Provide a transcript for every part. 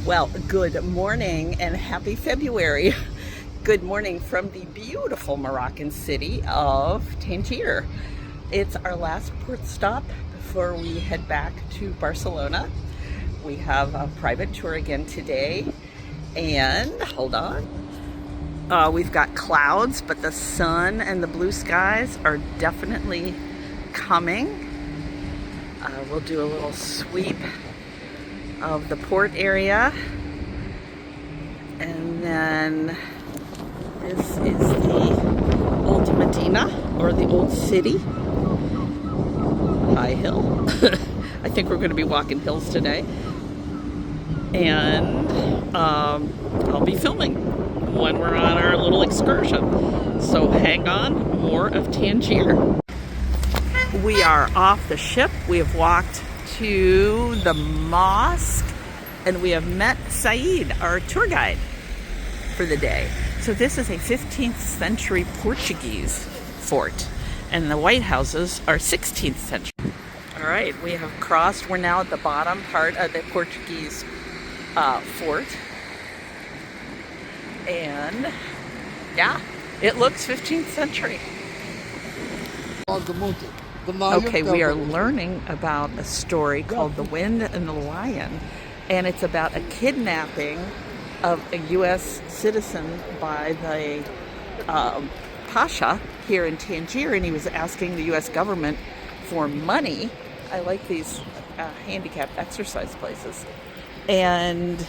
Well, good morning and happy February. Good morning from the beautiful Moroccan city of Tangier. It's our last port stop before we head back to Barcelona. We have a private tour again today, and hold on. We've got clouds, but the sun and the blue skies are definitely coming. We'll do a little sweep of the port area, and then this is the old Medina, or the old city. High hill. I think we're going to be walking hills today, and I'll be filming when we're on our little excursion, so hang on. More of Tangier. We are off the ship. We have walked to the mosque, and we have met Said, our tour guide for the day. So this is a 15th century Portuguese fort, and the white houses are 16th century. All right, we have crossed. We're now at the bottom part of the Portuguese fort, and yeah, it looks 15th century. Okay, we are learning about a story called The Wind and the Lion, and it's about a kidnapping of a U.S. citizen by the Pasha here in Tangier, and he was asking the U.S. government for money. I like these handicapped exercise places. And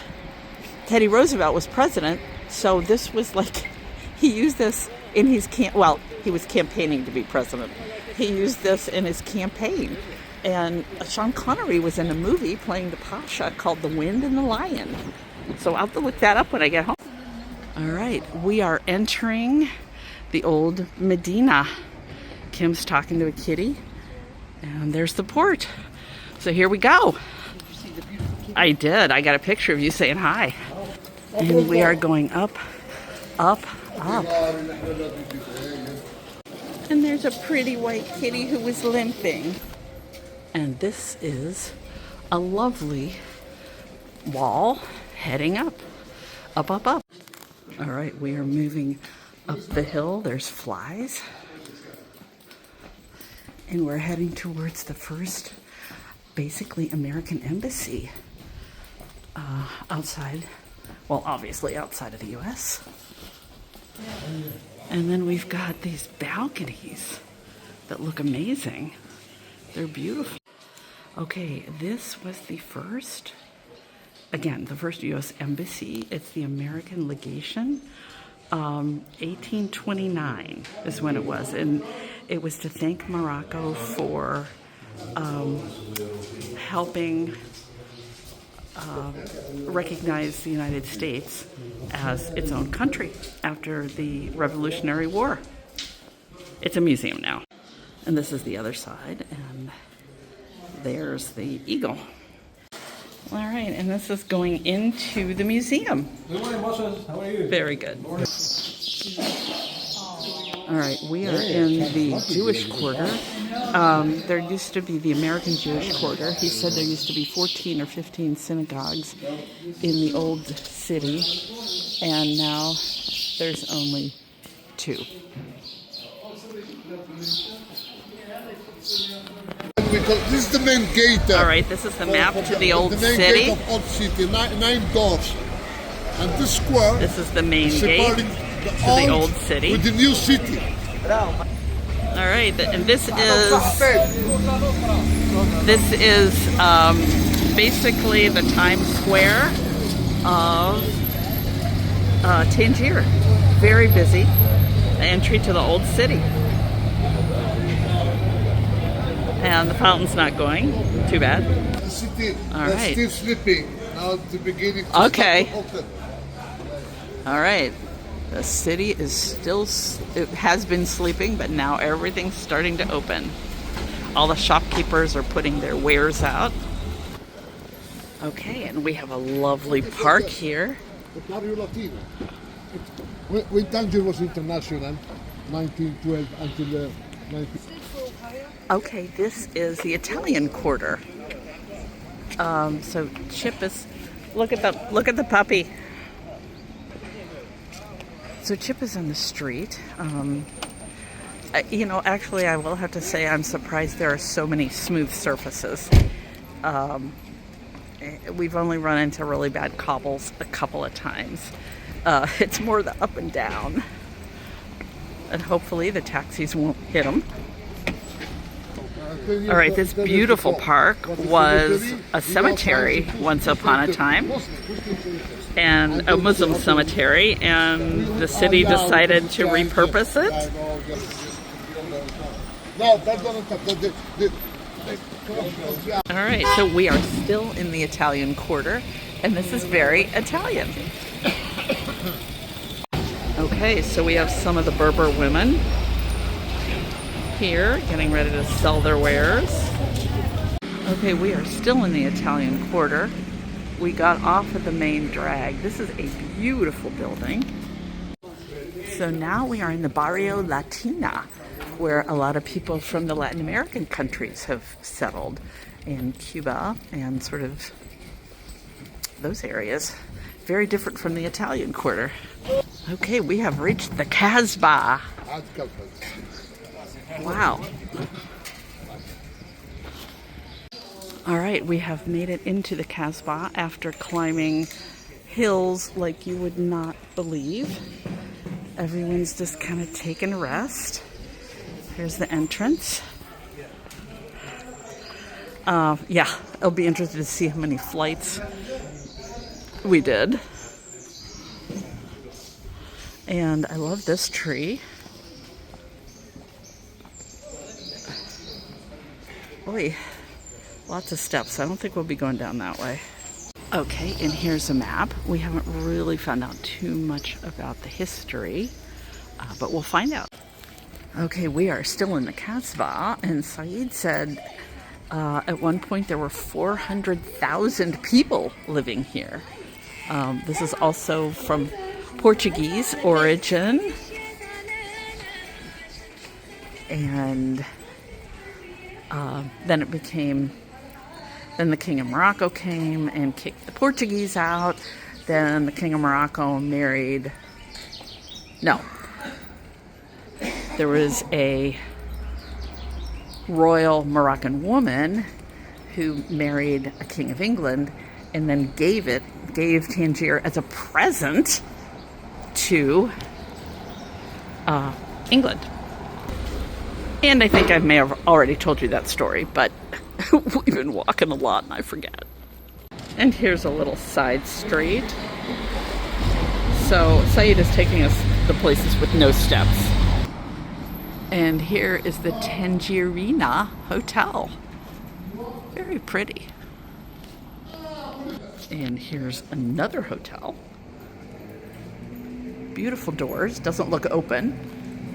Teddy Roosevelt was president, so this was like, he used this in his he was campaigning to be president. He used this in his campaign. And Sean Connery was in a movie playing the Pasha called The Wind and the Lion. So I'll have to look that up when I get home. All right, we are entering the old Medina. Kim's talking to a kitty, and there's the port. So here we go. I did. I got a picture of you saying hi. And we are going up, up, up. And there's a pretty white kitty who was limping. And this is a lovely wall heading up, up, up, up. All right, we are moving up the hill. There's flies. And we're heading towards the first, basically, American embassy outside, well, obviously outside of the U.S. And then we've got these balconies that look amazing. They're beautiful. Okay, this was the first, again, the first U.S. embassy. It's the American legation. 1829 is when it was, and it was to thank Morocco for helping recognize the United States as its own country after the Revolutionary War. It's a museum now. And this is the other side, and there's the eagle. All right, and this is going into the museum. Good morning, bosses. How are you? Very good. All right, we are in the Jewish quarter. There used to be the American Jewish quarter. He said there used to be 14 or 15 synagogues in the old city, and now there's only 2. This is the main gate. All right, this is the map to the old the main city. Gate of old city, 9 doors. And this square. This is the main gate to the old city. With the new city. All right, and this is basically the Times Square of Tangier. Very busy. The entry to the old city. And the fountain's not going. Too bad. The city All is right. still sleeping. Now at the beginning. Okay. Open. All right. The city is still, it has been sleeping, but now everything's starting to open. All the shopkeepers are putting their wares out. Okay, and we have a lovely park here. The Barrio Latino. When Tangier was international, 1912 until the 19... Okay, this is the Italian quarter. So Chip is Look at the puppy. So Chip is on the street. You know, actually, I will have to say I'm surprised there are so many smooth surfaces. We've only run into really bad cobbles a couple of times. It's more the up and down. And hopefully the taxis won't hit them. All right, this beautiful park was a cemetery once upon a time, and a Muslim cemetery, and the city decided to repurpose it. All right, so we are still in the Italian Quarter, and this is very Italian. Okay, so we have some of the Berber women here getting ready to sell their wares. Okay, we are still in the Italian Quarter. We got off of the main drag. This is a beautiful building. So now we are in the Barrio Latina, where a lot of people from the Latin American countries have settled, in Cuba and sort of those areas. Very different from the Italian Quarter. Okay, we have reached the Kasbah. Wow. All right, we have made it into the Kasbah after climbing hills like you would not believe. Everyone's just kind of taking a rest. Here's the entrance. Yeah, I'll be interested to see how many flights we did. And I love this tree. Boy, lots of steps. I don't think we'll be going down that way. Okay, and here's a map. We haven't really found out too much about the history, but we'll find out. Okay, we are still in the Kasbah, and Saeed said at one point there were 400,000 people living here. This is also from Portuguese origin, and then it became, then the King of Morocco came and kicked the Portuguese out. Then the King of Morocco married, no, there was a royal Moroccan woman who married a King of England and then gave Tangier as a present to England. And I think I may have already told you that story, but we've been walking a lot and I forget. And here's a little side street. So Saeed is taking us to places with no steps. And here is the Tangierina Hotel. Very pretty. And here's another hotel. Beautiful doors, doesn't look open.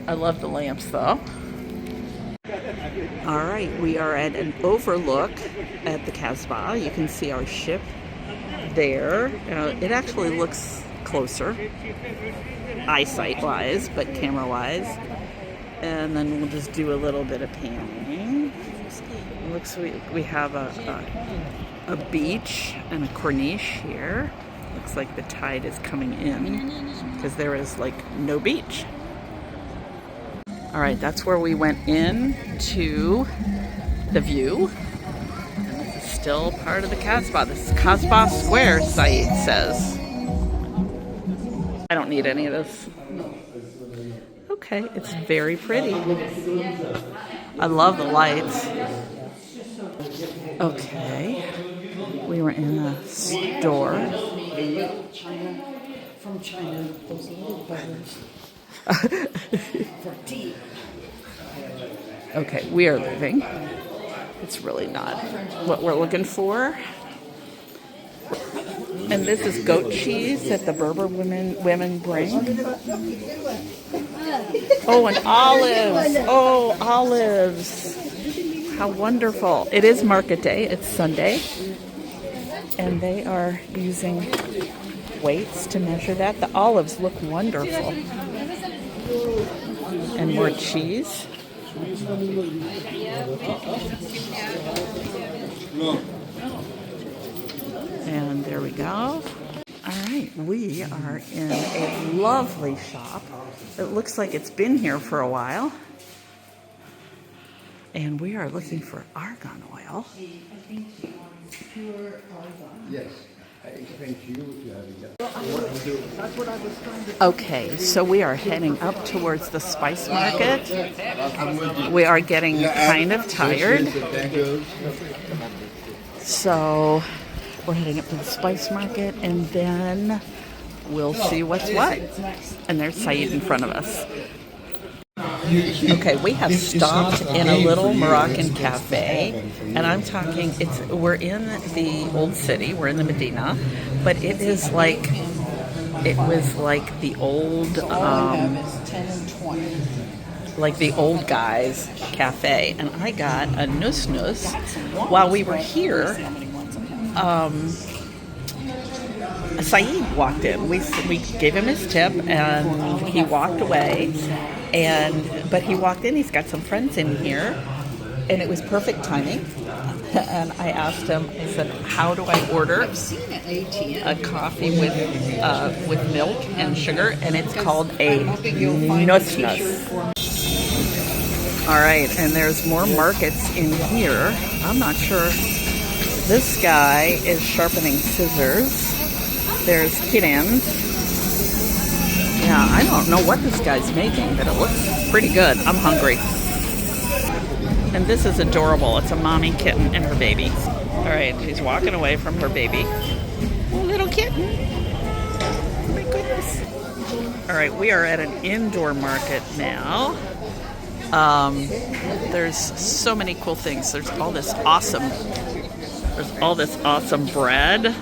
I love the lamps though. All right, we are at an overlook at the Kasbah. You can see our ship there. It actually looks closer, eyesight-wise, but camera-wise. And then we'll just do a little bit of panning. It looks like we have a beach and a corniche here. Looks like the tide is coming in because there is like no beach. All right, that's where we went in to the view. And this is still part of the Kasbah. This is Kasbah Square, Saeed says. I don't need any of this. Okay, it's very pretty. I love the lights. Okay, we were in a store. From China, those little butters. For tea. Okay, we are leaving. It's really not what we're looking for. And this is goat cheese that the Berber women bring. Oh, and olives. Oh, olives. How wonderful. It is market day. It's Sunday. And they are using weights to measure that. The olives look wonderful. And more cheese. And there we go. All right, we are in a lovely shop. It looks like it's been here for a while. And we are looking for argan oil. Yes. Okay, so we are heading up towards the spice market. We are getting kind of tired. So we're heading up to the spice market and then we'll see what's what. And there's Saeed in front of us. Okay, we have stopped in a little Moroccan cafe, and I'm talking, we're in the old city, we're in the Medina, but it is like, it was like the old, like the old guys cafe, and I got a nus-nus. While we were here, Saeed walked in. We gave him his tip, and he walked away. But he walked in. He's got some friends in here, and it was perfect timing. And I asked him. I said, "How do I order a coffee with milk and sugar?" And it's called a nus-nus. All right, and there's more markets in here. I'm not sure. This guy is sharpening scissors. There's kittens. Yeah, I don't know what this guy's making, but it looks pretty good. I'm hungry. And this is adorable. It's a mommy kitten and her baby. All right, she's walking away from her baby. Oh, little kitten. Oh my goodness. All right, we are at an indoor market now. There's so many cool things. There's all this awesome bread.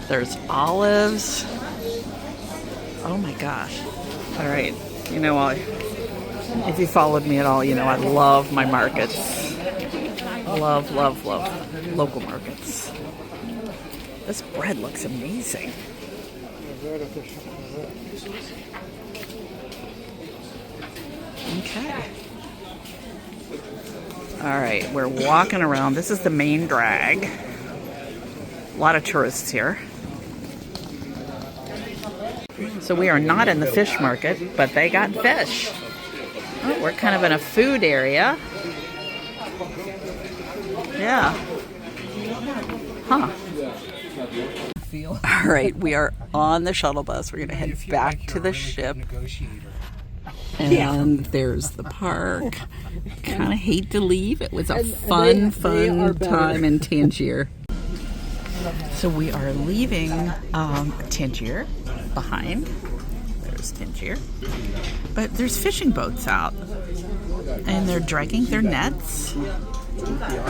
There's olives. Oh my gosh. All right. You know, if you followed me at all, you know I love my markets. Love local markets. This bread looks amazing. Okay. All right, we're walking around. This is the main drag. A lot of tourists here. So we are not in the fish market, but they got fish. Oh, we're kind of in a food area. Yeah. Huh. All right, we are on the shuttle bus. We're going to head back to the ship. And there's the park. Kind of hate to leave. It was a fun time in Tangier. So we are leaving Tangier behind. There's Tangier. But there's fishing boats out. And they're dragging their nets.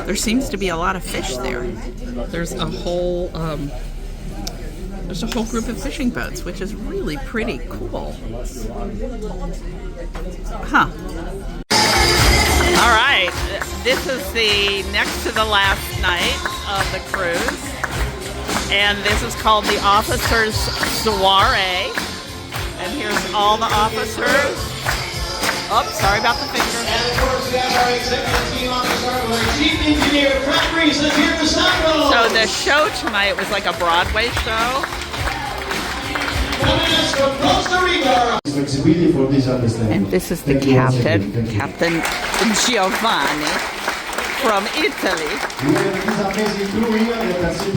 There seems to be a lot of fish there. There's a whole group of fishing boats, which is really pretty cool. Huh. All right. This is the next to the last night of the cruise. And this is called the Officers' Soiree. And here's all the officers. Oh, sorry about the finger. And of course, we have our executive team on the start with our Chief Engineer, Frank Reese, is here to start. So the show tonight was like a Broadway show. Coming us from Costa Rica. Flexibility for this understanding. And this is the captain, Captain Giovanni from Italy. We have this amazing crew here that can sit